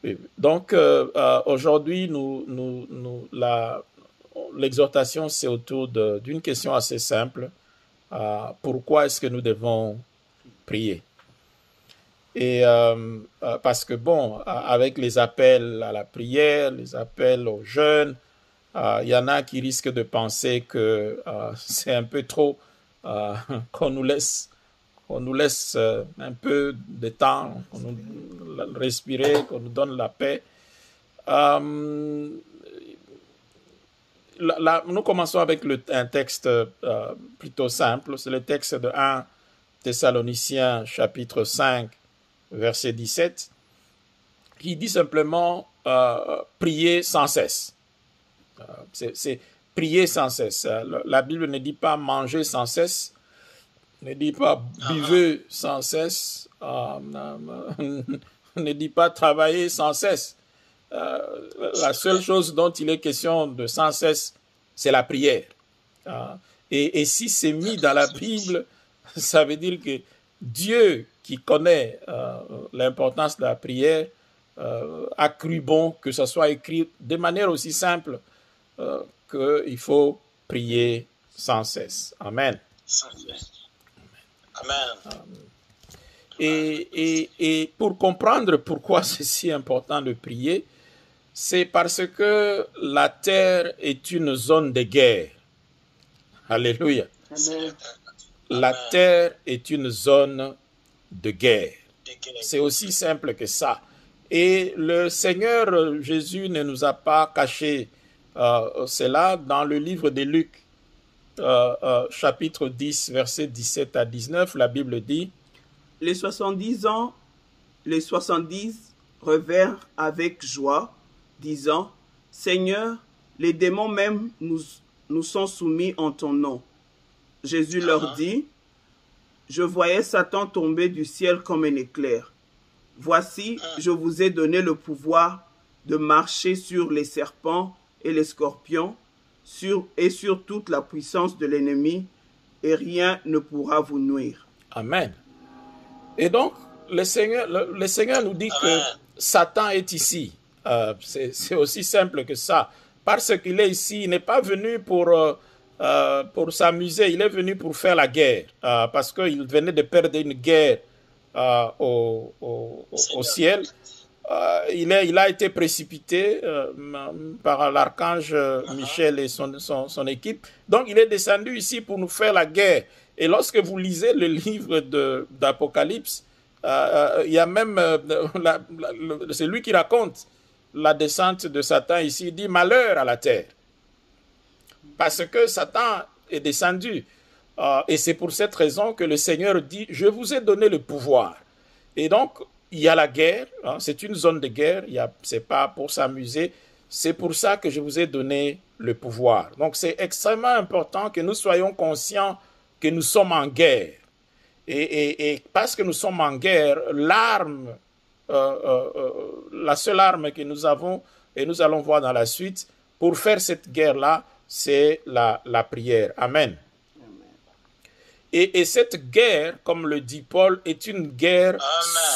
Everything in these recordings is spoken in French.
Oui. Donc, aujourd'hui, l'exhortation, c'est autour d'une question assez simple. Pourquoi est-ce que nous devons prier? Et parce que, bon, avec les appels à la prière, les appels aux jeunes, il y en a qui risquent de penser que c'est un peu trop qu'on nous laisse un peu de temps, qu'on nous respirer, qu'on nous donne la paix. Nous commençons avec un texte plutôt simple. C'est le texte de 1 Thessaloniciens chapitre 5, verset 17, qui dit simplement prier sans cesse. C'est prier sans cesse. La Bible ne dit pas manger sans cesse, ne dit pas buvez sans cesse, ne dit pas travailler sans cesse. La seule chose dont il est question de sans cesse, c'est la prière. Et si c'est mis dans la Bible, ça veut dire que Dieu, qui connaît l'importance de la prière, a cru bon que ce soit écrit de manière aussi simple qu'il faut prier sans cesse. Amen. Amen. Et pour comprendre pourquoi c'est si important de prier, c'est parce que la terre est une zone de guerre. Alléluia. Amen. La terre est une zone de guerre. C'est aussi simple que ça. Et le Seigneur Jésus ne nous a pas caché cela dans le livre de Luc, chapitre 10, versets 17 à 19. La Bible dit: Les 70 revinrent avec joie, disant: Seigneur, les démons même nous sont soumis en ton nom. Jésus leur dit: Je voyais Satan tomber du ciel comme un éclair. Voici, je vous ai donné le pouvoir de marcher sur les serpents et les scorpions, sur toute la puissance de l'ennemi, et rien ne pourra vous nuire. Amen. Et donc, le Seigneur nous dit que Satan est ici. C'est aussi simple que ça. Parce qu'il est ici, il n'est pas venu pour s'amuser, il est venu pour faire la guerre. Parce qu'il venait de perdre une guerre au ciel. Il a été précipité par l'archange Michel et son équipe. Donc, il est descendu ici pour nous faire la guerre. Et lorsque vous lisez le livre d'Apocalypse, il y a même, c'est lui qui raconte la descente de Satan ici. Il dit: malheur à la terre. Parce que Satan est descendu. Et c'est pour cette raison que le Seigneur dit: je vous ai donné le pouvoir. Et donc, il y a la guerre, c'est une zone de guerre, ce n'est pas pour s'amuser, c'est pour ça que je vous ai donné le pouvoir. Donc, c'est extrêmement important que nous soyons conscients que nous sommes en guerre. Et parce que nous sommes en guerre, l'arme, la seule arme que nous avons, et nous allons voir dans la suite, pour faire cette guerre-là, c'est la prière. Amen. Et cette guerre, comme le dit Paul, est une guerre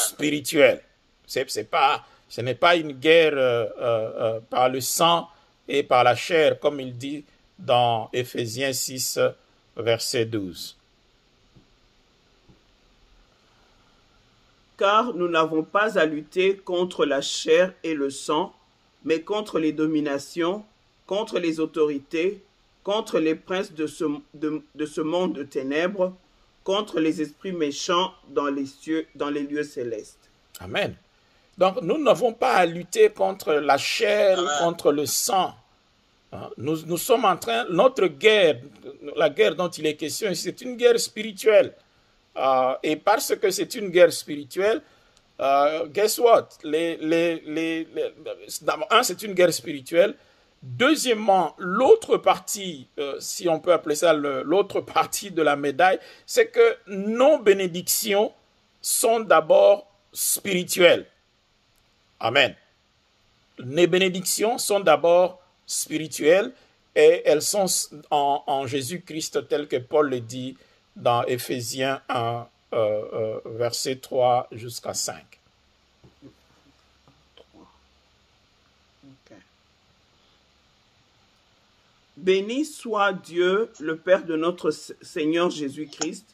spirituelle. Ce n'est pas une guerre par le sang et par la chair, comme il dit dans Éphésiens 6, verset 12. Car nous n'avons pas à lutter contre la chair et le sang, mais contre les dominations, contre les autorités, contre les princes de ce monde de ténèbres, contre les esprits méchants dans les lieux célestes. Amen. Donc, nous n'avons pas à lutter contre la chair, contre le sang. Nous sommes en train, notre guerre, la guerre dont il est question, c'est une guerre spirituelle. Et parce que c'est une guerre spirituelle, guess what? C'est une guerre spirituelle. Deuxièmement, l'autre partie, si on peut appeler ça l'autre partie de la médaille, c'est que nos bénédictions sont d'abord spirituelles. Amen. Les bénédictions sont d'abord spirituelles et elles sont en Jésus-Christ tel que Paul le dit dans Éphésiens 1, verset 3 jusqu'à 5. Béni soit Dieu, le Père de notre Seigneur Jésus-Christ,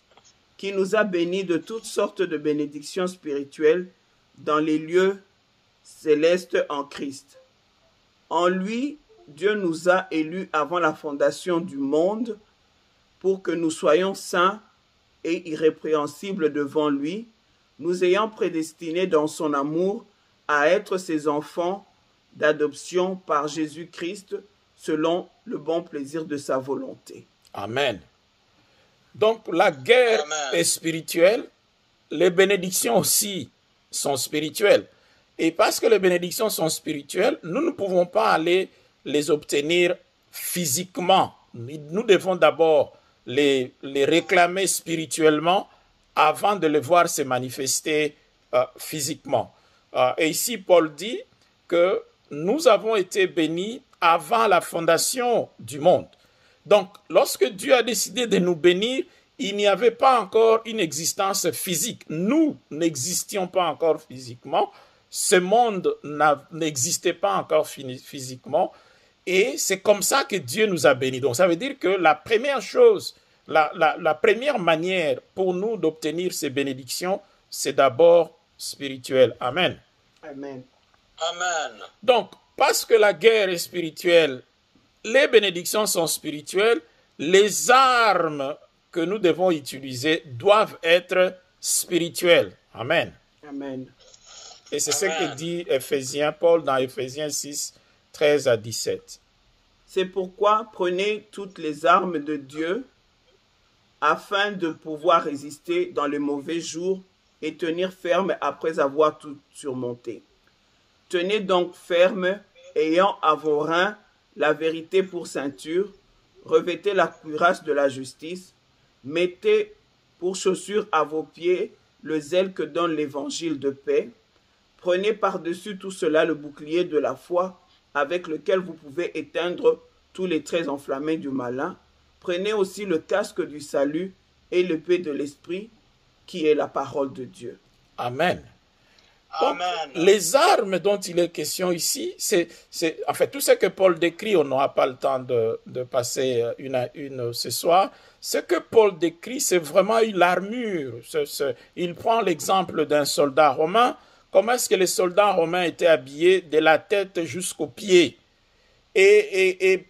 qui nous a bénis de toutes sortes de bénédictions spirituelles dans les lieux célestes en Christ. En lui, Dieu nous a élus avant la fondation du monde pour que nous soyons saints et irrépréhensibles devant lui, nous ayant prédestinés dans son amour à être ses enfants d'adoption par Jésus-Christ selon le bon plaisir de sa volonté. Amen. Donc la guerre est spirituelle, les bénédictions aussi sont spirituelles. Et parce que les bénédictions sont spirituelles, nous ne pouvons pas aller les obtenir physiquement. Nous devons d'abord les réclamer spirituellement avant de les voir se manifester physiquement. Et ici, Paul dit que nous avons été bénis avant la fondation du monde. Donc, lorsque Dieu a décidé de nous bénir, il n'y avait pas encore une existence physique. Nous n'existions pas encore physiquement. Ce monde n'existait pas encore physiquement. Et c'est comme ça que Dieu nous a bénis. Donc, ça veut dire que la première chose, la première manière pour nous d'obtenir ces bénédictions, c'est d'abord spirituel. Amen. Amen. Amen. Donc, parce que la guerre est spirituelle, les bénédictions sont spirituelles, les armes que nous devons utiliser doivent être spirituelles. Amen. Amen. Et c'est ce que dit Paul dans Éphésiens 6, 13 à 17. C'est pourquoi prenez toutes les armes de Dieu afin de pouvoir résister dans les mauvais jours et tenir ferme après avoir tout surmonté. Tenez donc ferme, ayant à vos reins la vérité pour ceinture, revêtez la cuirasse de la justice, mettez pour chaussure à vos pieds le zèle que donne l'évangile de paix, prenez par-dessus tout cela le bouclier de la foi, avec lequel vous pouvez éteindre tous les traits enflammés du malin. Prenez aussi le casque du salut et l'épée de l'esprit, qui est la parole de Dieu. Amen. Donc, les armes dont il est question ici, c'est en fait tout ce que Paul décrit, on n'aura pas le temps de passer une à une ce soir. Ce que Paul décrit, c'est vraiment l'armure. Il prend l'exemple d'un soldat romain. Comment est-ce que les soldats romains étaient habillés de la tête jusqu'aux pieds? Et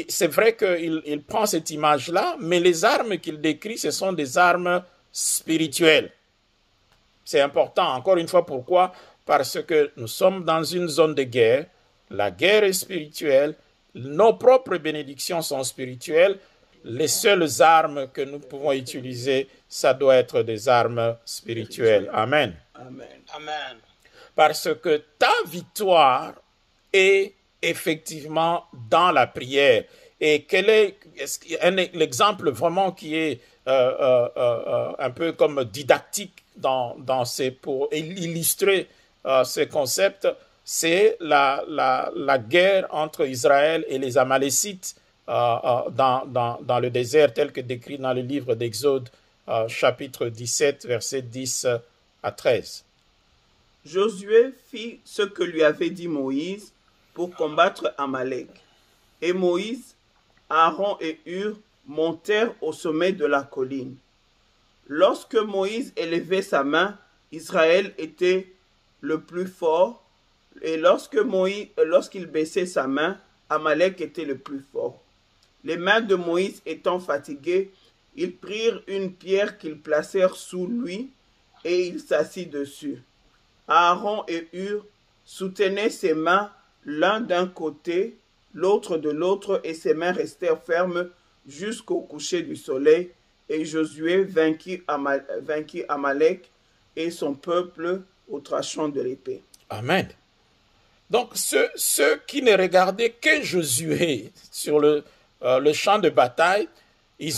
c'est vrai qu'il prend cette image-là, mais les armes qu'il décrit, ce sont des armes spirituelles. C'est important, encore une fois, pourquoi? Parce que nous sommes dans une zone de guerre, la guerre est spirituelle, nos propres bénédictions sont spirituelles, les seules armes que nous pouvons utiliser, ça doit être des armes spirituelles. Amen. Amen. Amen. Parce que ta victoire est effectivement dans la prière. Et quel est l'exemple vraiment qui est un peu comme didactique pour illustrer ce concept, c'est la guerre entre Israël et les Amalécites dans le désert, tel que décrit dans le livre d'Exode, chapitre 17, versets 10 à 13. Josué fit ce que lui avait dit Moïse pour combattre Amalek. Et Moïse, Aaron et Hur montèrent au sommet de la colline. Lorsque Moïse élevait sa main, Israël était le plus fort, et lorsqu'il baissait sa main, Amalek était le plus fort. Les mains de Moïse étant fatiguées, ils prirent une pierre qu'ils placèrent sous lui, et il s'assit dessus. Aaron et Hur soutenaient ses mains l'un d'un côté, l'autre de l'autre, et ses mains restèrent fermes jusqu'au coucher du soleil. Et Josué vainquit Amalek et son peuple au tranchant de l'épée. Amen. Donc, ceux qui ne regardaient que Josué sur le champ de bataille, se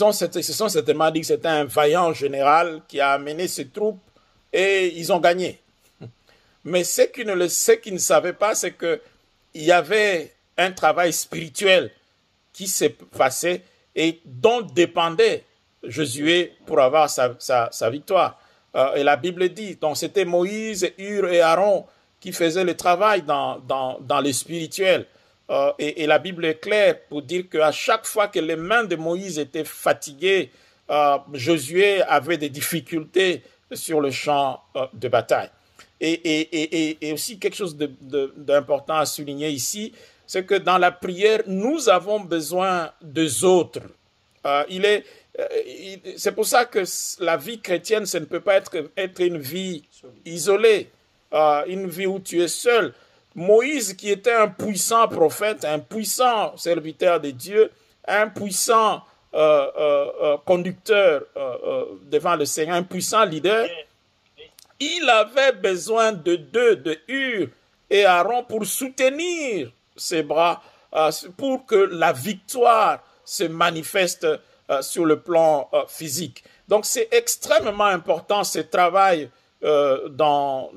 sont certainement dit que c'était un vaillant général qui a amené ses troupes et ils ont gagné. Mais ce qu'ils ne savaient pas, c'est qu'il y avait un travail spirituel qui s'est passé et dont dépendait Josué pour avoir sa victoire. Et la Bible dit, donc c'était Moïse, Hur et Aaron qui faisaient le travail dans le spirituel. et la Bible est claire pour dire qu'à chaque fois que les mains de Moïse étaient fatiguées, Josué avait des difficultés sur le champ de bataille. Et aussi quelque chose d'important à souligner ici, c'est que dans la prière, nous avons besoin des autres. C'est pour ça que la vie chrétienne, ça ne peut pas être une vie isolée, une vie où tu es seul. Moïse, qui était un puissant prophète, un puissant serviteur de Dieu, un puissant conducteur devant le Seigneur, un puissant leader, il avait besoin de Hur et Aaron pour soutenir ses bras, pour que la victoire se manifeste sur le plan physique. Donc c'est extrêmement important ce travail dans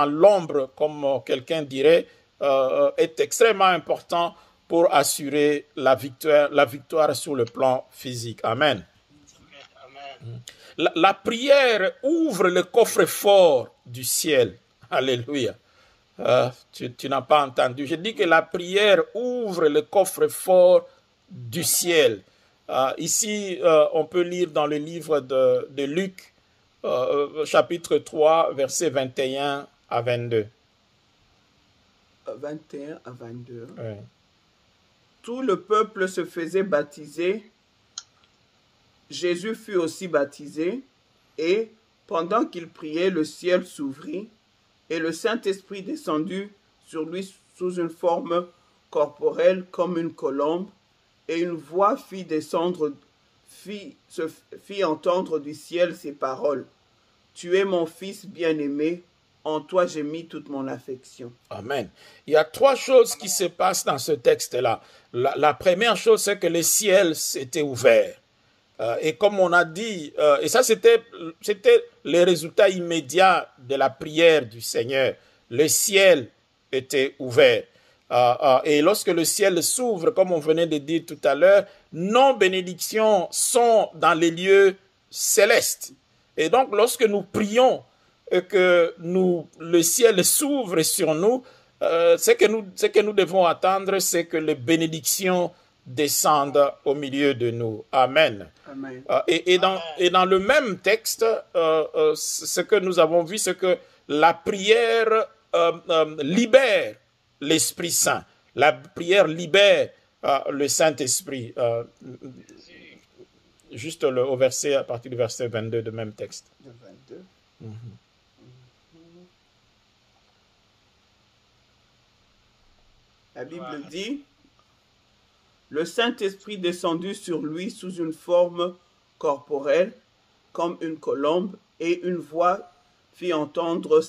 l'ombre, comme quelqu'un dirait, est extrêmement important pour assurer la victoire sur le plan physique. Amen. La prière ouvre le coffre-fort du ciel. Alléluia. Tu n'as pas entendu. Je dis que la prière ouvre le coffre-fort du ciel. Ici, on peut lire dans le livre de Luc, chapitre 3, versets 21 à 22. 21 à 22. Oui. Tout le peuple se faisait baptiser. Jésus fut aussi baptisé, et pendant qu'il priait, le ciel s'ouvrit, et le Saint-Esprit descendit sur lui sous une forme corporelle comme une colombe, et une voix fit entendre du ciel ces paroles. Tu es mon fils bien-aimé, en toi j'ai mis toute mon affection. Amen. Il y a trois choses qui se passent dans ce texte-là. La première chose, c'est que le ciel s'était ouvert. Et comme on a dit, et ça c'était le résultat immédiat de la prière du Seigneur. Le ciel était ouvert. Et lorsque le ciel s'ouvre, comme on venait de dire tout à l'heure, nos bénédictions sont dans les lieux célestes. Et donc lorsque nous prions que le ciel s'ouvre sur nous, ce que nous devons attendre, c'est que les bénédictions descendent au milieu de nous. Amen. Amen. Et dans le même texte, ce que nous avons vu, c'est que la prière libère l'Esprit Saint. La prière libère le Saint-Esprit. Juste au verset, à partir du verset 22 de même texte. 22. La Bible dit, le Saint-Esprit descendit sur lui sous une forme corporelle, comme une colombe, et une voix fit entendre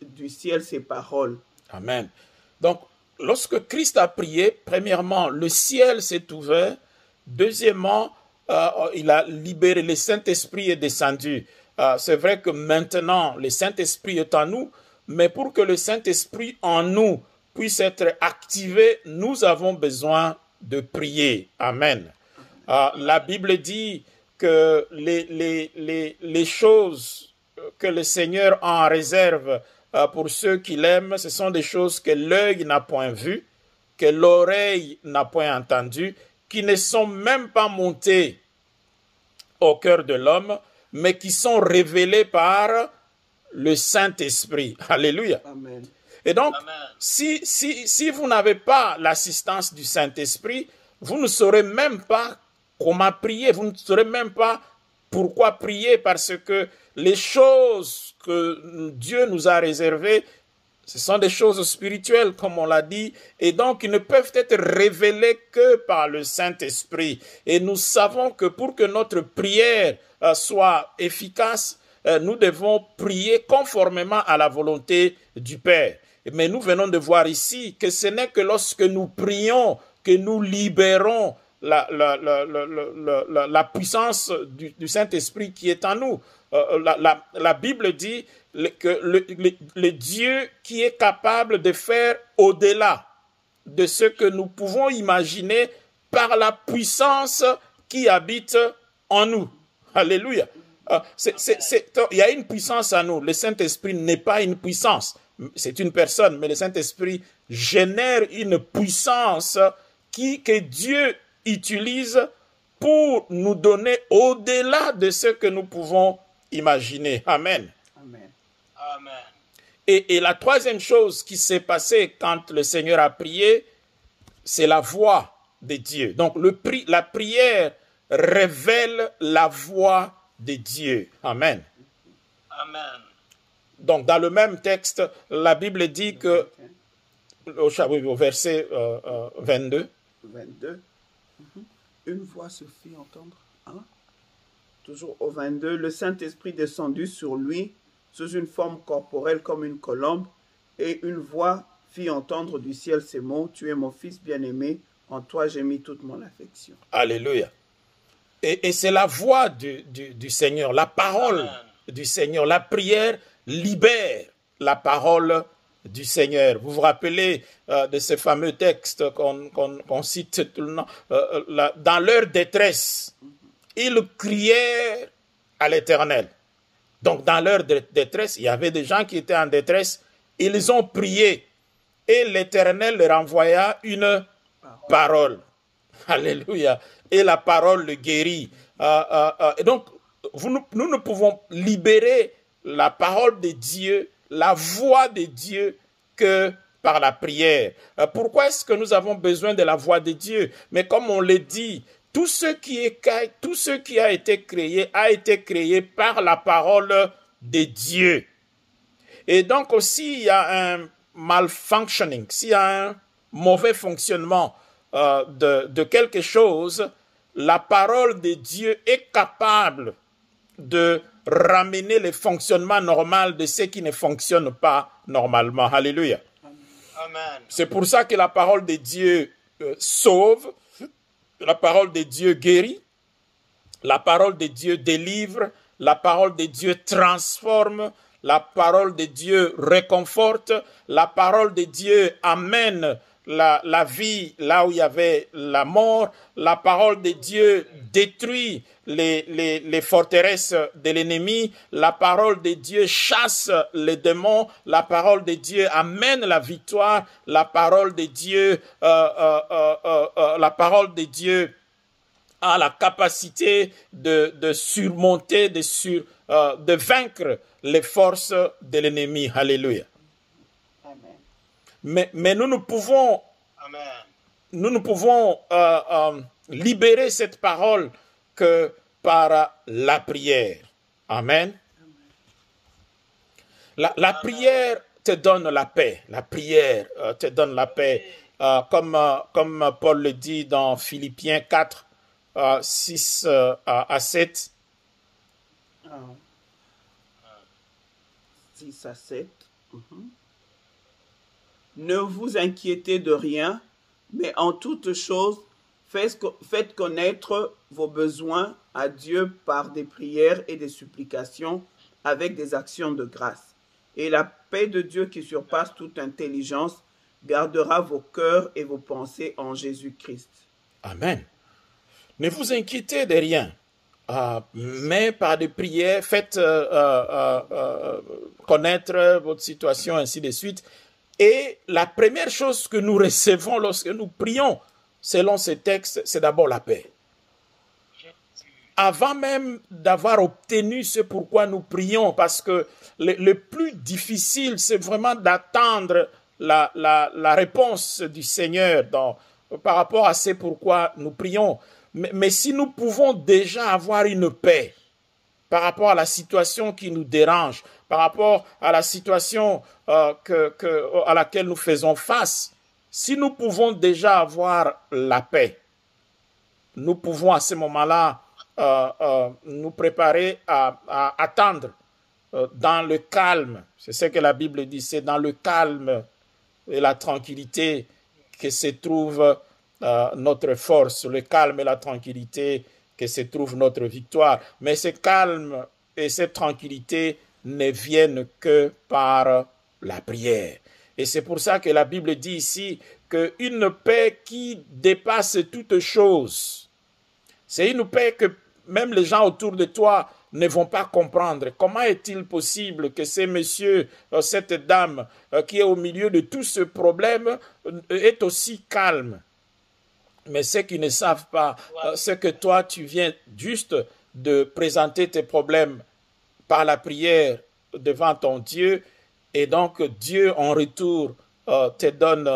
du ciel ces paroles. Amen. Donc, lorsque Christ a prié, premièrement, le ciel s'est ouvert. Deuxièmement, il a libéré, le Saint-Esprit est descendu. C'est vrai que maintenant, le Saint-Esprit est en nous, mais pour que le Saint-Esprit en nous puisse être activé, nous avons besoin de prier. Amen. La Bible dit que les choses que le Seigneur a en réserve pour ceux qui l'aiment, ce sont des choses que l'œil n'a point vues, que l'oreille n'a point entendues, qui ne sont même pas montées au cœur de l'homme, mais qui sont révélées par le Saint-Esprit. Alléluia. Amen. Et donc, si vous n'avez pas l'assistance du Saint-Esprit, vous ne saurez même pas comment prier, vous ne saurez même pas pourquoi prier, parce que les choses que Dieu nous a réservées, ce sont des choses spirituelles, comme on l'a dit, et donc ils ne peuvent être révélées que par le Saint-Esprit. Et nous savons que pour que notre prière soit efficace, nous devons prier conformément à la volonté du Père. Mais nous venons de voir ici que ce n'est que lorsque nous prions que nous libérons la puissance du Saint-Esprit qui est en nous. La Bible dit que le Dieu qui est capable de faire au-delà de ce que nous pouvons imaginer par la puissance qui habite en nous. Alléluia. Il y a une puissance en nous. Le Saint-Esprit n'est pas une puissance. c'est une personne, mais le Saint-Esprit génère une puissance que Dieu utilise pour nous donner au-delà de ce que nous pouvons imaginer. Amen. Amen. Amen. Et la troisième chose qui s'est passée quand le Seigneur a prié, c'est la voix de Dieu. Donc la prière révèle la voix de Dieu. Amen. Amen. Donc dans le même texte, la Bible dit que, au verset 22, 22. Une voix se fit entendre. Hein? Toujours au 22, le Saint-Esprit descendu sur lui, sous une forme corporelle comme une colombe, et une voix fit entendre du ciel ces mots, tu es mon fils bien-aimé, en toi j'ai mis toute mon affection. Alléluia. Et c'est la voix du Seigneur, la parole Amen. du Seigneur. La prière libère la parole du Seigneur. Vous vous rappelez de ce fameux texte qu'on cite tout le temps, dans leur détresse, ils crièrent à l'Éternel. Donc dans leur détresse, il y avait des gens qui étaient en détresse, ils ont prié et l'Éternel leur envoya une parole. Alléluia. Et la parole le guérit. Et donc, nous ne pouvons libérer la parole de Dieu, la voix de Dieu, que par la prière. Pourquoi est-ce que nous avons besoin de la voix de Dieu? Mais comme on le dit, tout ce qui a été créé par la parole de Dieu. Et donc aussi, il y a un malfunctioning, s'il y a un mauvais fonctionnement de quelque chose, la parole de Dieu est capable de ramener le fonctionnement normal de ce qui ne fonctionne pas normalement. Alléluia. Amen. C'est pour ça que la parole de Dieu sauve, la parole de Dieu guérit, la parole de Dieu délivre, la parole de Dieu transforme, la parole de Dieu réconforte, la parole de Dieu amène la vie là où il y avait la mort, la parole de Dieu détruit les forteresses de l'ennemi, la parole de Dieu chasse les démons, la parole de Dieu amène la victoire, la parole de Dieu a la capacité de surmonter, de vaincre les forces de l'ennemi. Alléluia. Mais nous ne pouvons, libérer cette parole que par la prière. Amen. La prière te donne la paix. La prière te donne la paix. Comme Paul le dit dans Philippiens 4, 6 à 7. 6 à 7. Ne vous inquiétez de rien, mais en toute chose, faites connaître vos besoins à Dieu par des prières et des supplications avec des actions de grâce. Et la paix de Dieu qui surpasse toute intelligence gardera vos cœurs et vos pensées en Jésus-Christ. Amen. Ne vous inquiétez de rien, mais par des prières, faites connaître votre situation, ainsi de suite. Et la première chose que nous recevons lorsque nous prions, selon ce texte, c'est d'abord la paix. Avant même d'avoir obtenu ce pourquoi nous prions, parce que le plus difficile, c'est vraiment d'attendre la réponse du Seigneur par rapport à ce pourquoi nous prions. Mais si nous pouvons déjà avoir une paix par rapport à la situation qui nous dérange, par rapport à la situation à laquelle nous faisons face, si nous pouvons déjà avoir la paix, nous pouvons à ce moment-là nous préparer à attendre dans le calme. C'est ce que la Bible dit, c'est dans le calme et la tranquillité que se trouve notre force, le calme et la tranquillité que se trouve notre victoire. Mais ce calme et cette tranquillité ne viennent que par la prière. Et c'est pour ça que la Bible dit ici qu'une paix qui dépasse toute chose, c'est une paix que même les gens autour de toi ne vont pas comprendre. Comment est-il possible que ces messieurs, cette dame qui est au milieu de tout ce problème est aussi calme? Mais ceux qui ne savent pas, c'est que toi, tu viens juste de présenter tes problèmes par la prière devant ton Dieu, et donc Dieu en retour te donne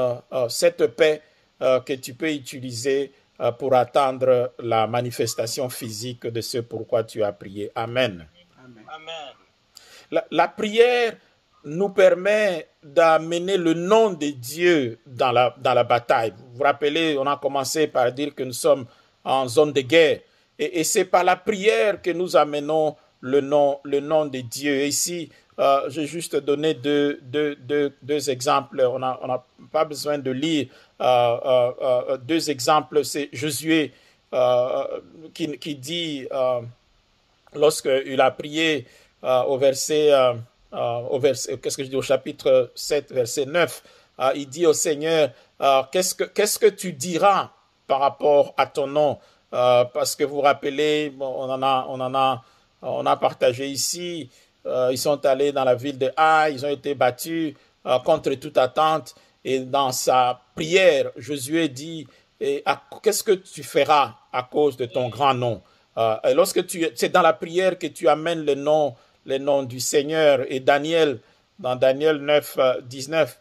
cette paix que tu peux utiliser pour attendre la manifestation physique de ce pourquoi tu as prié. Amen. Amen. La prière nous permet d'amener le nom de Dieu dans la bataille. Vous vous rappelez, on a commencé par dire que nous sommes en zone de guerre. Et c'est par la prière que nous amenons le nom de Dieu. Et ici, j'ai juste donné deux exemples. On n'a pas besoin de lire deux exemples. C'est Josué qui dit, lorsqu'il a prié au verset, qu'est-ce que je dis, au chapitre 7, verset 9, il dit au Seigneur, qu'est-ce que tu diras par rapport à ton nom? Parce que vous vous rappelez, bon, on a partagé ici, ils sont allés dans la ville de Haï, ils ont été battus contre toute attente, et dans sa prière, Josué dit, qu'est-ce que tu feras à cause de ton grand nom? Et c'est dans la prière que tu amènes le nom du Seigneur. Et Daniel, dans Daniel 9, 19,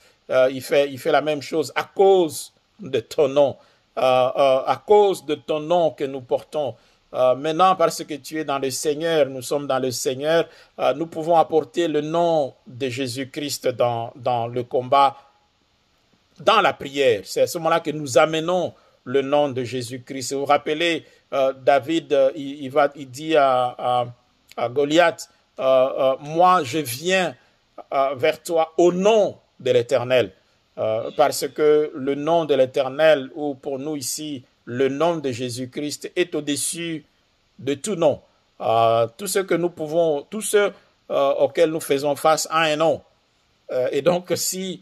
il fait la même chose à cause de ton nom. À cause de ton nom que nous portons. Maintenant, parce que tu es dans le Seigneur, nous sommes dans le Seigneur, nous pouvons apporter le nom de Jésus-Christ dans le combat, dans la prière. C'est à ce moment-là que nous amenons le nom de Jésus-Christ. Vous vous rappelez, David, il dit à Goliath, moi je viens vers toi au nom de l'Éternel. Parce que le nom de l'Éternel, ou pour nous ici, le nom de Jésus-Christ est au-dessus de tout nom. Tout ce que nous pouvons, tous ceux auxquels nous faisons face à un nom. Et donc, si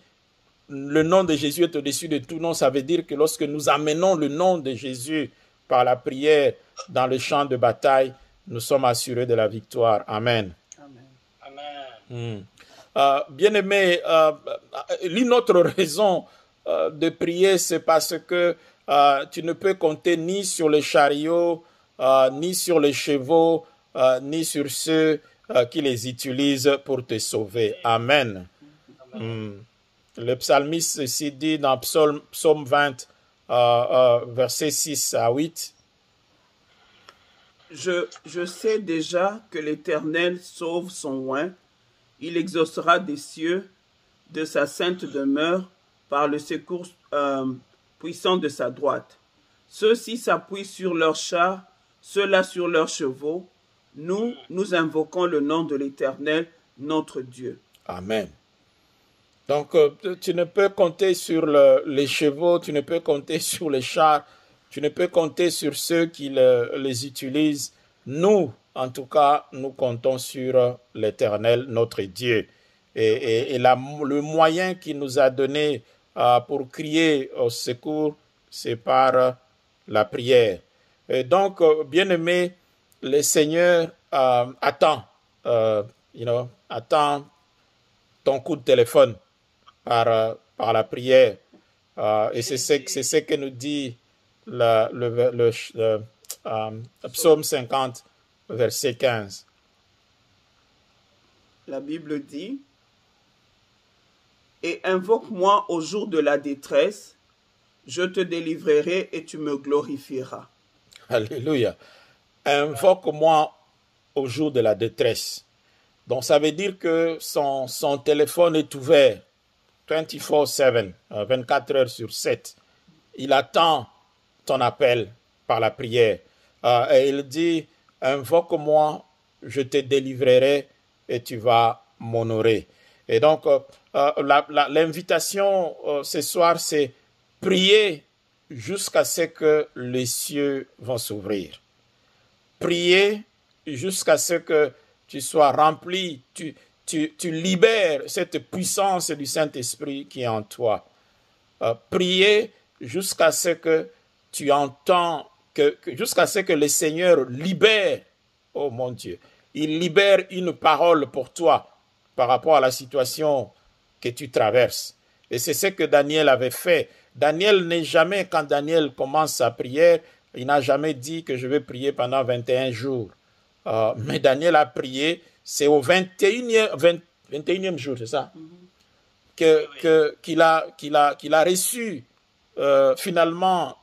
le nom de Jésus est au-dessus de tout nom, ça veut dire que lorsque nous amenons le nom de Jésus par la prière dans le champ de bataille, nous sommes assurés de la victoire. Amen. Amen. Bien-aimé, l'une autre raison de prier, c'est parce que tu ne peux compter ni sur les chariots, ni sur les chevaux, ni sur ceux qui les utilisent pour te sauver. Amen. Le psalmiste ici dit dans Psaume 20, versets 6 à 8. Je sais déjà que l'Éternel sauve son oint. Il exaucera des cieux de sa sainte demeure par le secours puissant de sa droite. Ceux-ci s'appuient sur leurs chars, ceux-là sur leurs chevaux. Nous invoquons le nom de l'Éternel, notre Dieu. Amen. Donc, tu ne peux compter sur les chevaux, tu ne peux compter sur les chars, tu ne peux compter sur ceux qui les utilisent. Nous, en tout cas, nous comptons sur l'Éternel, notre Dieu. Et le moyen qu'il nous a donné pour crier au secours, c'est par la prière. Et donc, bien-aimé, le Seigneur attend ton coup de téléphone par la prière. Et c'est ce que nous dit le psaume 50, verset 15. La Bible dit, « Et invoque-moi au jour de la détresse, je te délivrerai et tu me glorifieras. » Alléluia. Invoque-moi au jour de la détresse. Donc, ça veut dire que son téléphone est ouvert 24/7, 24 heures sur 7. Il attend ton appel par la prière. Et il dit, invoque-moi, je te délivrerai et tu vas m'honorer. Et donc, l'invitation ce soir, c'est prier jusqu'à ce que les cieux vont s'ouvrir. Prier jusqu'à ce que tu sois rempli, tu libères cette puissance du Saint-Esprit qui est en toi. Prier jusqu'à ce que tu entends, jusqu'à ce que le Seigneur libère, oh mon Dieu, il libère une parole pour toi par rapport à la situation que tu traverses. Et c'est ce que Daniel avait fait. Daniel n'est jamais, quand Daniel commence sa prière, il n'a jamais dit que je vais prier pendant 21 jours. Mais Daniel a prié, c'est au 21e jour, c'est ça? Qu'il a reçu finalement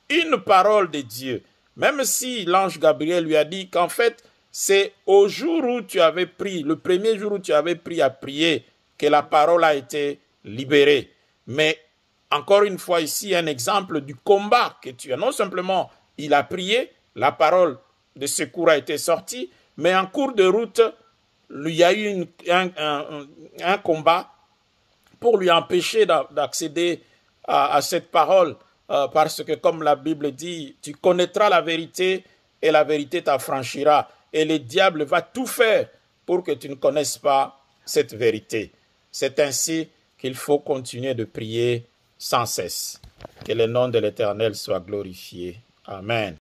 une parole de Dieu. Même si l'ange Gabriel lui a dit qu'en fait, c'est au jour où tu avais pris, le premier jour où tu avais pris à prier, que la parole a été libérée. Mais encore une fois ici, un exemple du combat que tu as. Non simplement, il a prié, la parole de secours a été sortie, mais en cours de route, il y a eu un combat pour lui empêcher d'accéder à cette parole. Parce que comme la Bible dit, tu connaîtras la vérité et la vérité t'affranchira. Et le diable va tout faire pour que tu ne connaisses pas cette vérité. C'est ainsi qu'il faut continuer de prier sans cesse. Que le nom de l'Éternel soit glorifié. Amen.